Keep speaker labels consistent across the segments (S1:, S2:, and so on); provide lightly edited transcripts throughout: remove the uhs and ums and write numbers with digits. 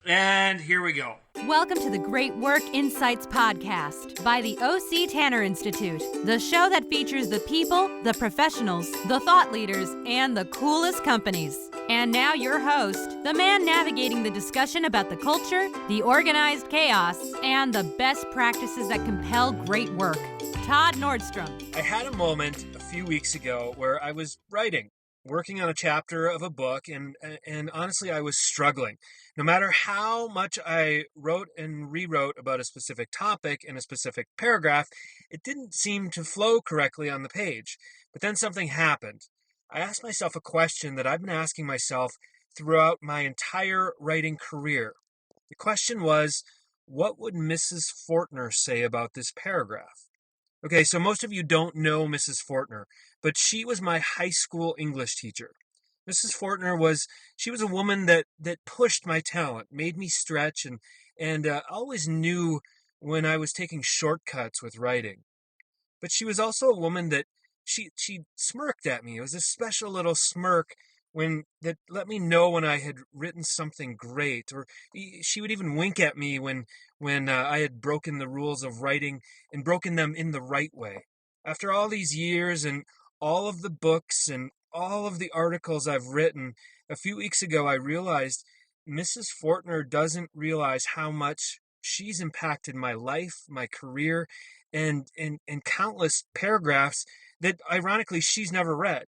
S1: And here we go.
S2: Welcome to the Great Work Insights podcast by the O.C. Tanner Institute, the show that features the people, the professionals, the thought leaders, and the coolest companies. And now your host, the man navigating the discussion about the culture, the organized chaos, and the best practices that compel great work, Todd Nordstrom.
S1: I had a moment a few weeks ago where I was working on a chapter of a book, and honestly, I was struggling. No matter how much I wrote and rewrote about a specific topic in a specific paragraph, it didn't seem to flow correctly on the page. But then something happened. I asked myself a question that I've been asking myself throughout my entire writing career. The question was, what would Mrs. Fortner say about this paragraph? Okay, so most of you don't know Mrs. Fortner, but she was my high school English teacher. Mrs. Fortner was a woman that pushed my talent, made me stretch, and always knew when I was taking shortcuts with writing. But she was also a woman that she smirked at me. It was a special little smirk that let me know when I had written something great, or she would even wink at me when I had broken the rules of writing and broken them in the right way. After all these years and all of the books and all of the articles I've written, a few weeks ago I realized Mrs. Fortner doesn't realize how much she's impacted my life, my career, and countless paragraphs that ironically she's never read.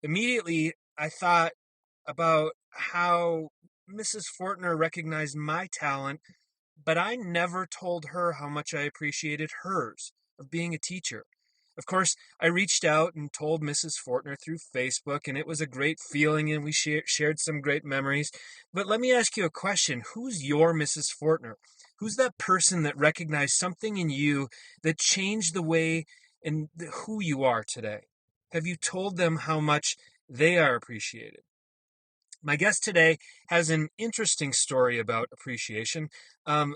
S1: Immediately I thought about how Mrs. Fortner recognized my talent, but I never told her how much I appreciated hers of being a teacher. Of course, I reached out and told Mrs. Fortner through Facebook, and it was a great feeling, and we shared some great memories. But let me ask you a question. Who's your Mrs. Fortner? Who's that person that recognized something in you that changed the way and who you are today? Have you told them how much they are appreciated? My guest today has an interesting story about appreciation, a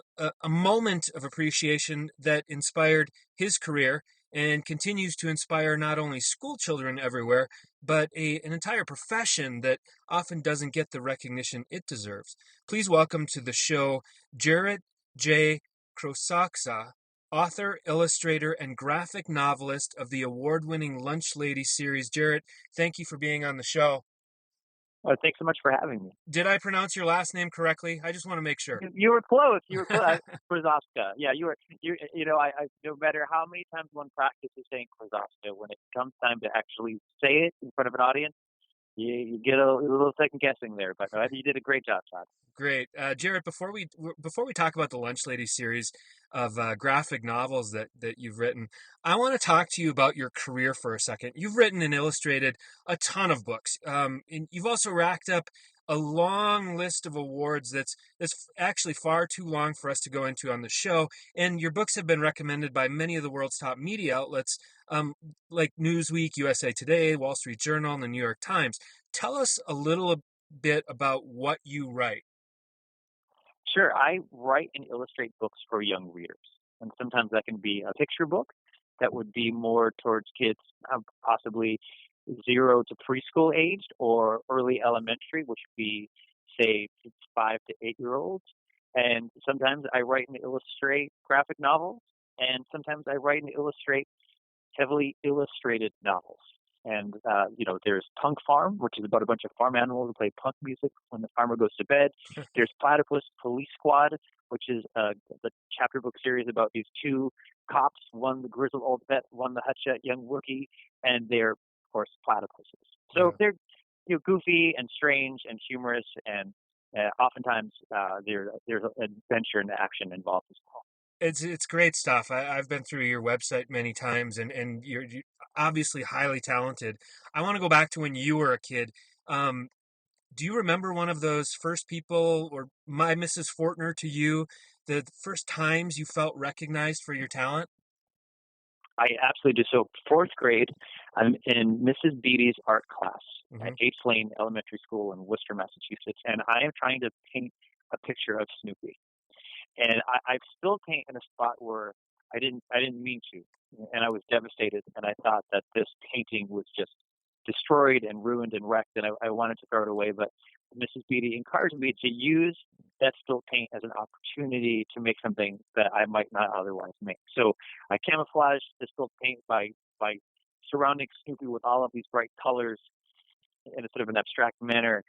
S1: moment of appreciation that inspired his career and continues to inspire not only school children everywhere, but an entire profession that often doesn't get the recognition it deserves. Please welcome to the show Jarrett Krosoczka, author, illustrator, and graphic novelist of the award-winning Lunch Lady series. Jarrett, thank you for being on the show.
S3: Well, thanks so much for having me.
S1: Did I pronounce your last name correctly? I just want to make sure.
S3: You were close. Krosoczka. Yeah, you were. I no matter how many times one practices saying Krosoczka, when it comes time to actually say it in front of an audience, you get a little second guessing there. But you did a great job, Todd.
S1: Great, Jarrett. Before we talk about the Lunch Lady series of graphic novels that you've written, I want to talk to you about your career for a second. You've written and illustrated a ton of books, and you've also racked up a long list of awards that's actually far too long for us to go into on the show. And your books have been recommended by many of the world's top media outlets, like Newsweek, USA Today, Wall Street Journal, and the New York Times. Tell us a little bit about what you write.
S3: Sure. I write and illustrate books for young readers. And sometimes that can be a picture book that would be more towards kids possibly 0 to preschool aged or early elementary, which would be, say, 5 to 8-year-olds. And sometimes I write and illustrate graphic novels. And sometimes I write and illustrate heavily illustrated novels. And, there's Punk Farm, which is about a bunch of farm animals who play punk music when the farmer goes to bed. There's Platypus Police Squad, which is the chapter book series about these two cops, one the grizzled old vet, one the hotshot young rookie, and they're, of course, platypuses. So they're goofy and strange and humorous, and oftentimes there's adventure and action involved as well.
S1: It's great stuff. I've been through your website many times, and you're obviously highly talented. I want to go back to when you were a kid. Do you remember one of those first people, or my Mrs. Fortner to you, the first times you felt recognized for your talent?
S3: I absolutely do. So 4th grade, I'm in Mrs. Beatty's art class at 8th Lane Elementary School in Worcester, Massachusetts, and I am trying to paint a picture of Snoopy. And I spilled paint in a spot where I didn't mean to, and I was devastated. And I thought that this painting was just destroyed and ruined and wrecked, and I wanted to throw it away. But Mrs. Beatty encouraged me to use that paint as an opportunity to make something that I might not otherwise make. So I camouflaged this spilled paint by surrounding Snoopy with all of these bright colors in a sort of an abstract manner.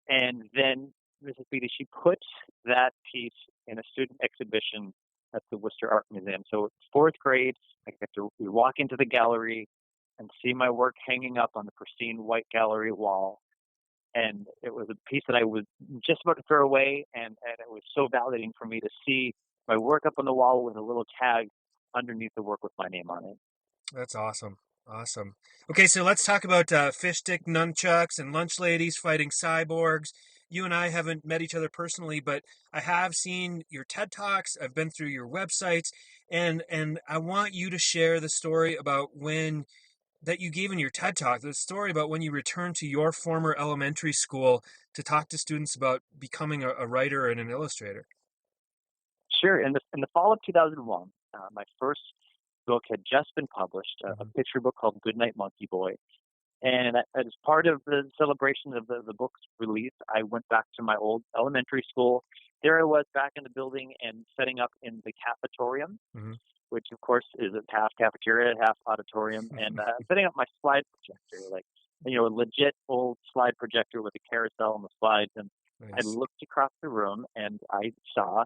S3: And then Mrs. Beatty, she put that piece in a student exhibition at the Worcester Art Museum. So fourth grade, I got to walk into the gallery and see my work hanging up on the pristine white gallery wall. And it was a piece that I was just about to throw away, and it was so validating for me to see my work up on the wall with a little tag underneath the work with my name on it.
S1: That's awesome. Awesome. Okay, so let's talk about fish stick nunchucks and lunch ladies fighting cyborgs. You and I haven't met each other personally, but I have seen your TED Talks. I've been through your websites, and I want you to share the story about when that you gave in your TED Talk, the story about when you returned to your former elementary school to talk to students about becoming a writer and an illustrator.
S3: Sure. In the fall of 2001, my first book had just been published, a picture book called Goodnight Monkey Boy. And as part of the celebration of the book's release, I went back to my old elementary school. There I was back in the building and setting up in the cafetorium, which of course is a half cafeteria, half auditorium, and setting up my slide projector, like, a legit old slide projector with a carousel on the slides. And
S1: Nice.
S3: I looked across the room and I saw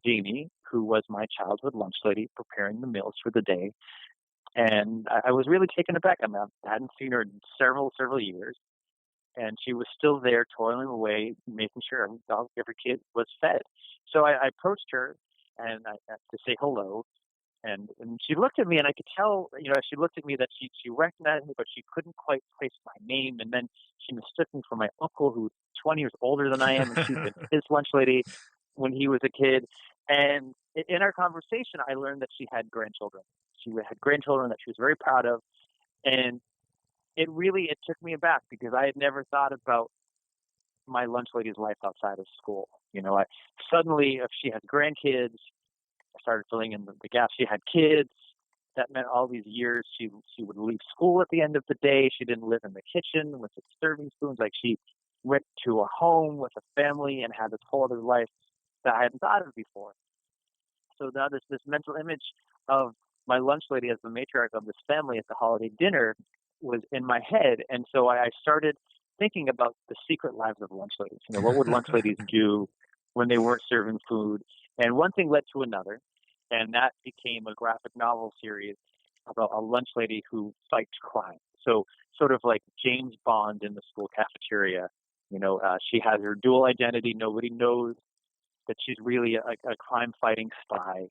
S3: Jeannie, who was my childhood lunch lady, preparing the meals for the day. And I was really taken aback. I mean, I hadn't seen her in several years. And she was still there toiling away, making sure every kid was fed. So I approached her and to say hello. And she looked at me, and I could tell, as she looked at me, that she recognized me, but she couldn't quite place my name. And then she mistook me for my uncle, who was 20 years older than I am, and she'd been his lunch lady when he was a kid. And in our conversation, I learned that she had grandchildren. She had grandchildren that she was very proud of. And it took me aback because I had never thought about my lunch lady's life outside of school. Suddenly, if she had grandkids, I started filling in the gaps. She had kids. That meant all these years she would leave school at the end of the day. She didn't live in the kitchen with the serving spoons. Like, she went to a home with a family and had this whole other life that I hadn't thought of before. So now this mental image of my lunch lady as the matriarch of this family at the holiday dinner was in my head. And so I started thinking about the secret lives of lunch ladies. What would lunch ladies do when they weren't serving food? And one thing led to another, and that became a graphic novel series about a lunch lady who fights crime. So sort of like James Bond in the school cafeteria. She has her dual identity. Nobody knows that she's really a crime-fighting spy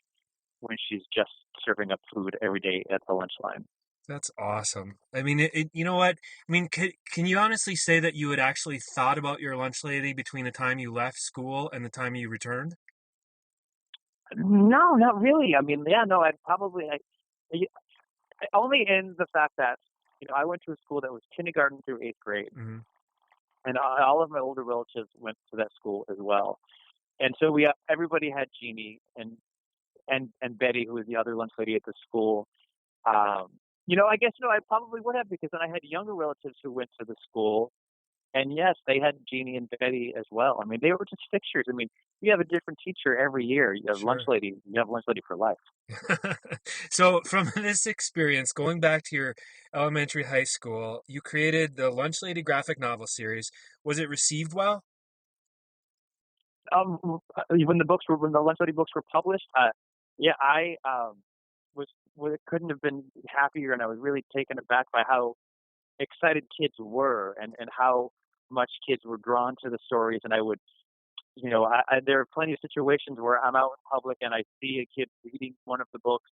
S3: when she's just serving up food every day at the lunch line.
S1: That's awesome. I mean, you know what? I mean, can you honestly say that you had actually thought about your lunch lady between the time you left school and the time you returned?
S3: No, not really. I mean, yeah, no, only in the fact that, I went to a school that was kindergarten through 8th grade. And all of my older relatives went to that school as well. And so everybody had Jeannie and Betty, who was the other lunch lady at the school. I guess, I probably would have, because then I had younger relatives who went to the school. And yes, they had Jeannie and Betty as well. I mean, they were just fixtures. I mean, you have a different teacher every year. You have
S1: Sure.
S3: lunch lady. You have lunch lady for life.
S1: So from this experience, going back to your elementary high school, you created the Lunch Lady graphic novel series. Was it received well?
S3: When the lunch lady books were published, I couldn't have been happier, and I was really taken aback by how excited kids were and how much kids were drawn to the stories. And I would, there are plenty of situations where I'm out in public and I see a kid reading one of the books,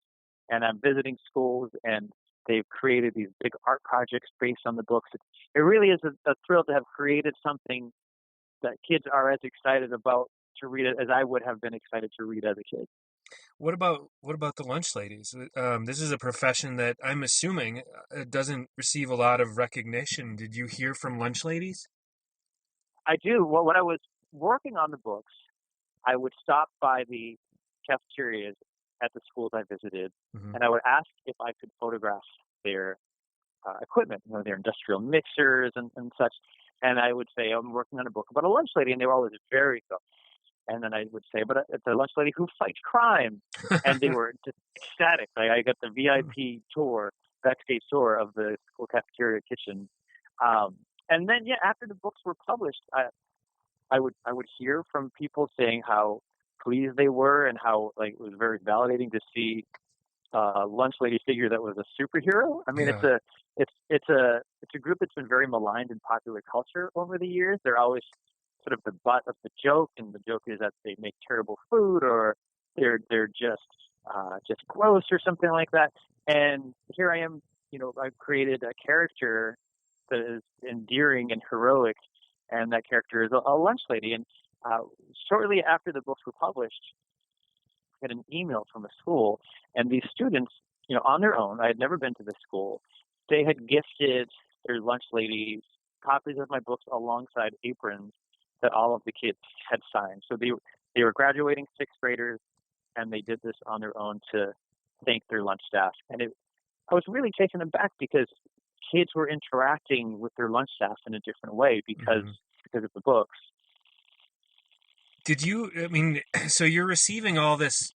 S3: and I'm visiting schools and they've created these big art projects based on the books. It really is a thrill to have created something that kids are as excited about to read it as I would have been excited to read as a kid.
S1: What about the lunch ladies? This is a profession that I'm assuming doesn't receive a lot of recognition. Did you hear from lunch ladies?
S3: I do. Well, when I was working on the books, I would stop by the cafeterias at the schools I visited, and I would ask if I could photograph their equipment, their industrial mixers and such. And I would say, I'm working on a book about a lunch lady, and they were always very so. And then I would say, but it's a lunch lady who fights crime. And they were just ecstatic. Like, I got the VIP tour, backstage tour of the school cafeteria kitchen. And then, yeah, after the books were published, I would hear from people saying how pleased they were and how, like, it was very validating to see a lunch lady figure that was a superhero. I mean,
S1: Yeah.
S3: it's a group that's been very maligned in popular culture over the years. They're always sort of the butt of the joke, and the joke is that they make terrible food, or they're just gross or something like that. And here I am, I've created a character that is endearing and heroic, and that character is a lunch lady. And shortly after the books were published, I had an email from a school, and these students, on their own, I had never been to this school. They had gifted their lunch ladies copies of my books alongside aprons that all of the kids had signed. So they were graduating sixth graders, and they did this on their own to thank their lunch staff. And I was really taken aback because kids were interacting with their lunch staff in a different way because of the books.
S1: So you're receiving all this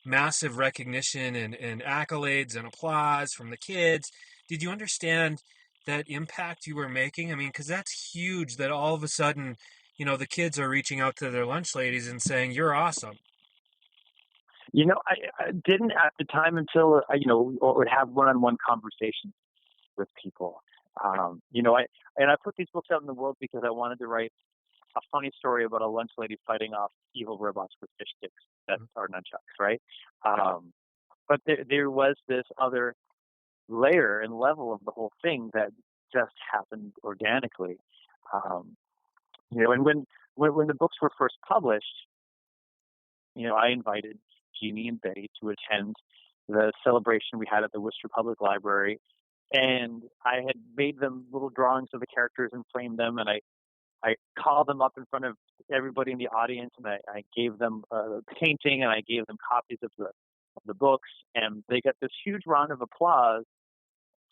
S1: massive recognition and accolades and applause from the kids. Did you understand that impact you were making? I mean, because that's huge that all of a sudden, the kids are reaching out to their lunch ladies and saying, "You're awesome."
S3: I didn't at the time until, would have one-on-one conversations with people. I put these books out in the world because I wanted to write a funny story about a lunch lady fighting off evil robots with fish sticks that are nunchucks, right? But there was this other layer and level of the whole thing that just happened organically. And when the books were first published, I invited Jeannie and Betty to attend the celebration we had at the Worcester Public Library, and I had made them little drawings of the characters and framed them, and I called them up in front of everybody in the audience, and I gave them a painting, and I gave them copies of the books, and they got this huge round of applause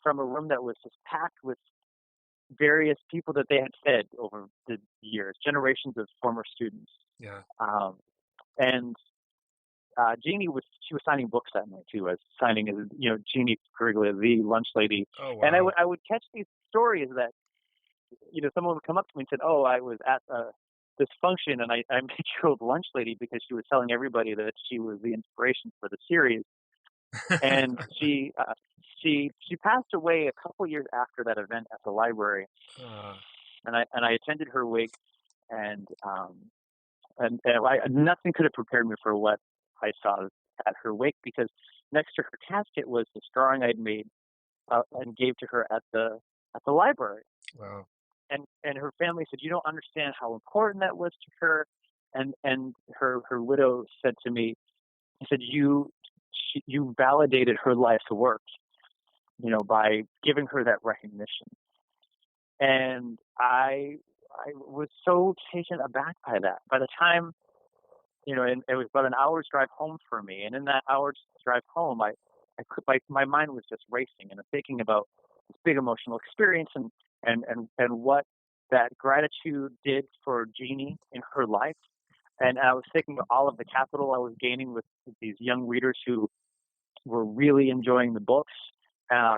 S3: from a room that was just packed with various people that they had fed over the years, generations of former students.
S1: Yeah.
S3: And Jeannie was signing books that night too, as signing as Jeannie Periglia, the lunch lady.
S1: Oh, wow.
S3: And I would catch these stories that someone would come up to me and said, "Oh, I was at this function and I made your old lunch lady because she was telling everybody that she was the inspiration for the series." And she passed away a couple years after that event at the library, and I attended her wake, and nothing could have prepared me for what I saw at her wake, because next to her casket was this drawing I'd made and gave to her at the library.
S1: Wow.
S3: And her family said, "You don't understand how important that was to her." And her widow said to me, he said, you validated her life's work, by giving her that recognition. And I was so taken aback by that. By the time, and it was about an hour's drive home for me. And in that hour's drive home, my mind was just racing, and I'm thinking about this big emotional experience and what that gratitude did for Jeannie in her life. And I was thinking of all of the capital I was gaining with these young readers who were really enjoying the books,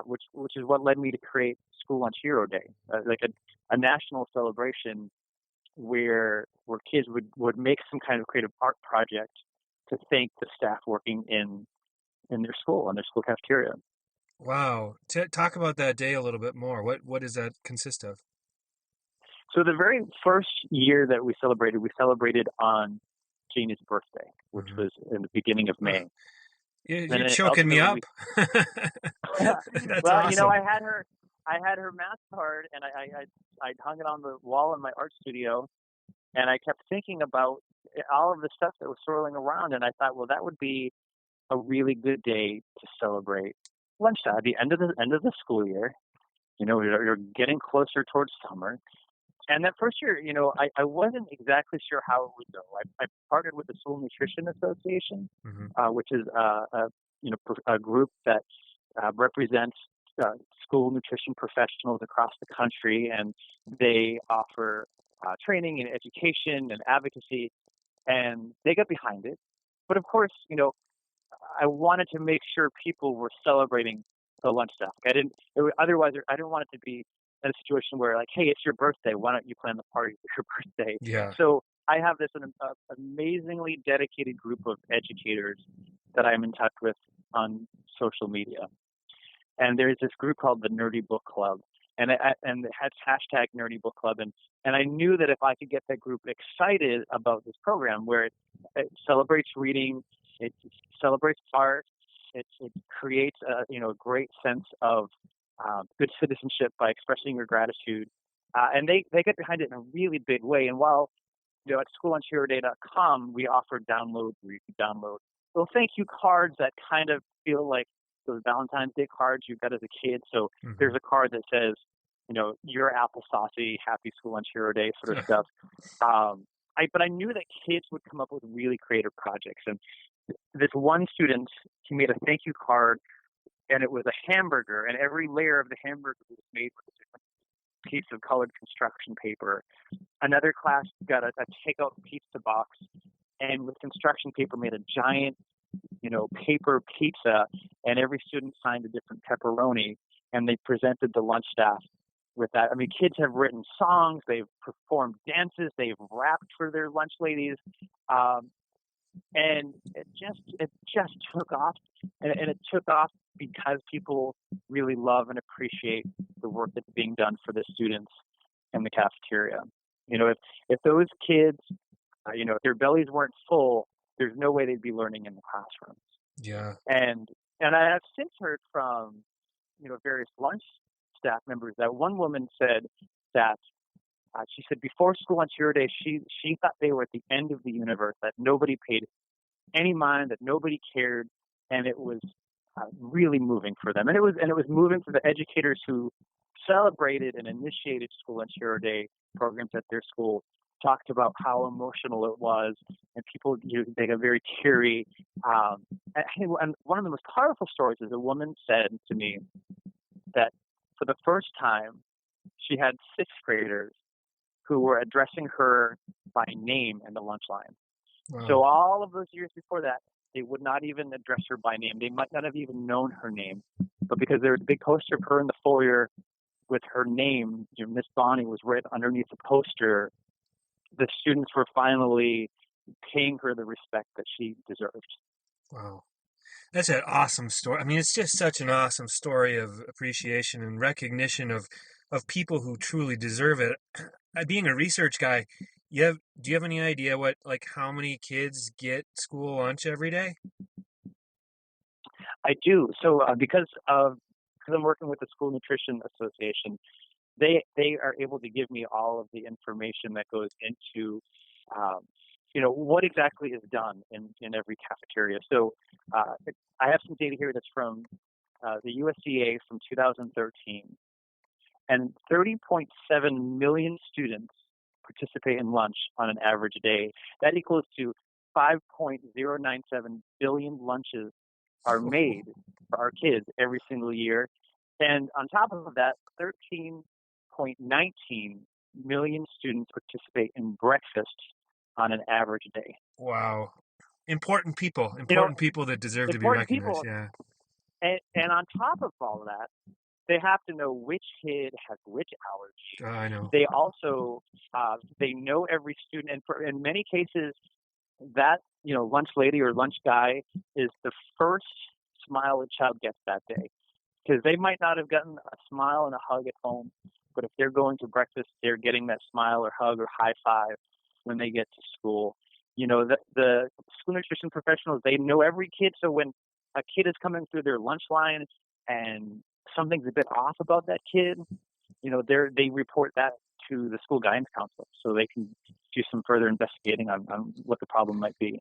S3: which is what led me to create School Lunch Hero Day, like a national celebration where kids would make some kind of creative art project to thank the staff working in their school, in their school cafeteria.
S1: Wow. Talk about that day a little bit more. What does that consist of?
S3: So the very first year that we celebrated on Jeannie's birthday, which was in the beginning of May.
S1: You're choking me up. That's
S3: well,
S1: awesome.
S3: I had her math card, and I hung it on the wall in my art studio, and I kept thinking about all of the stuff that was swirling around, and I thought, well, that would be a really good day to celebrate lunchtime at the end of the school year. You're getting closer towards summer. And that first year, I wasn't exactly sure how it would go. I partnered with the School Nutrition Association, which is a group that represents school nutrition professionals across the country, and they offer training and education and advocacy. and they got behind it. But of course, I wanted to make sure people were celebrating the lunch staff. Otherwise, I didn't want it to be in a situation where like, hey, it's your birthday. Why don't you plan the party for your birthday?
S1: Yeah.
S3: So I have this amazingly dedicated group of educators that I'm in touch with on social media. And there's this group called the Nerdy Book Club. And it has hashtag Nerdy Book Club. And I knew that if I could get that group excited about this program where it celebrates reading, it celebrates art, it creates a great sense of good citizenship by expressing your gratitude. And they get behind it in a really big way. And while at schoollunchheroday.com, we offer downloads where you can download little thank you cards that kind of feel like those Valentine's Day cards you got as a kid. So there's a card that says, you're apple saucy, happy School Lunch Hero Day sort of stuff. But I knew that kids would come up with really creative projects. And this one student, he made a thank you card, and it was a hamburger, and every layer of the hamburger was made with a different piece of colored construction paper. Another class got a takeout pizza box, and with construction paper made a giant, paper pizza, and every student signed a different pepperoni, and they presented the lunch staff with that. I mean, kids have written songs, they've performed dances, they've rapped for their lunch ladies, and it just took off, and it took off because people really love and appreciate the work that's being done for the students in the cafeteria. If those kids, if their bellies weren't full, there's no way they'd be learning in the classrooms.
S1: Yeah.
S3: And I have since heard from, various lunch staff members that one woman said that she said before School Lunch Hero Day, she thought they were at the end of the universe, that nobody paid any mind, that nobody cared, and it was really moving for them. And it was moving for the educators who celebrated and initiated School Lunch Hero Day programs at their school, talked about how emotional it was, and people, they got very teary. And one of the most powerful stories is a woman said to me that for the first time, she had sixth graders who were addressing her by name in the lunch line. Wow. So all of those years before that, they would not even address her by name. They might not have even known her name, but because there was a big poster of her in the foyer with her name, Miss Bonnie was right underneath the poster, the students were finally paying her the respect that she deserved.
S1: Wow. That's an awesome story. I mean, it's just such an awesome story of appreciation and recognition of people who truly deserve it. Being a research guy, do you have any idea how many kids get school lunch every day?
S3: I do. So because I'm working with the School Nutrition Association, they are able to give me all of the information that goes into what exactly is done in every cafeteria. So I have some data here that's from the USDA from 2013, and 30.7 million students participate in lunch on an average day. That equals to 5.097 billion lunches are made for our kids every single year. And on top of that, 13.19 million students participate in breakfast on an average day.
S1: Wow. Important people that deserve to be recognized. Yeah.
S3: And on top of all of that, they have to know which kid has which allergy.
S1: I know.
S3: They also, they know every student. And in many cases, that, lunch lady or lunch guy is the first smile a child gets that day. Because they might not have gotten a smile and a hug at home, but if they're going to breakfast, they're getting that smile or hug or high five when they get to school. The school nutrition professionals, they know every kid. So when a kid is coming through their lunch line and something's a bit off about that kid, they report that to the school guidance counselor so they can do some further investigating on what the problem might be.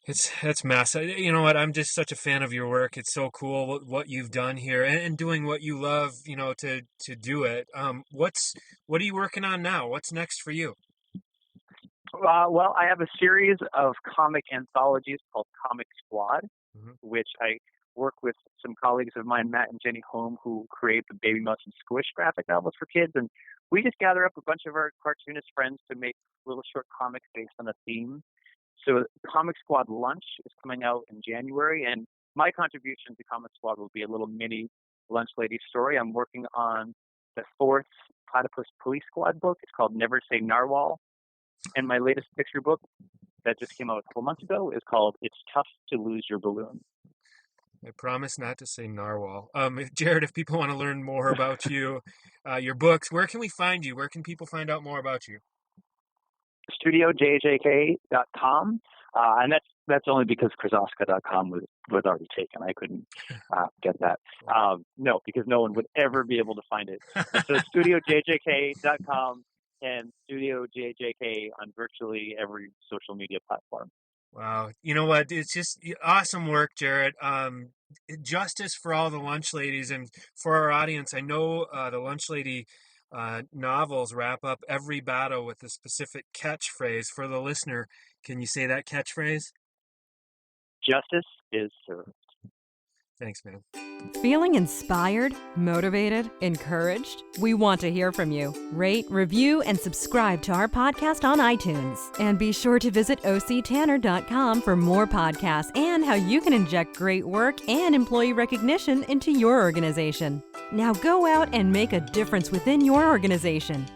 S1: That's massive. You know what? I'm just such a fan of your work. It's so cool what you've done here and doing what you love, to do it. What are you working on now? What's next for you?
S3: Well, I have a series of comic anthologies called Comic Squad, which I work with some colleagues of mine, Matt and Jenny Holm, who create the Baby Mouse and Squish graphic novels for kids. And we just gather up a bunch of our cartoonist friends to make little short comics based on a theme. So Comic Squad Lunch is coming out in January, and my contribution to Comic Squad will be a little mini lunch lady story. I'm working on the 4th Platypus Police Squad book. It's called Never Say Narwhal. And my latest picture book that just came out a couple months ago is called It's Tough to Lose Your Balloon.
S1: I promise not to say narwhal. Jarrett, if people want to learn more about you, your books, where can we find you? Where can people find out more about you?
S3: StudioJJK.com. And that's only because Krosoczka.com was already taken. I couldn't get that. No, because no one would ever be able to find it. And so StudioJJK.com and Studio JJK on virtually every social media platform.
S1: Wow. You know what? It's just awesome work, Jarrett. Justice for all the lunch ladies. And for our audience, I know the lunch lady novels wrap up every battle with a specific catchphrase. For the listener, can you say that catchphrase?
S3: Justice is served.
S1: Thanks, man.
S2: Feeling inspired, motivated, encouraged? We want to hear from you. Rate, review, and subscribe to our podcast on iTunes. And be sure to visit octanner.com for more podcasts and how you can inject great work and employee recognition into your organization. Now go out and make a difference within your organization.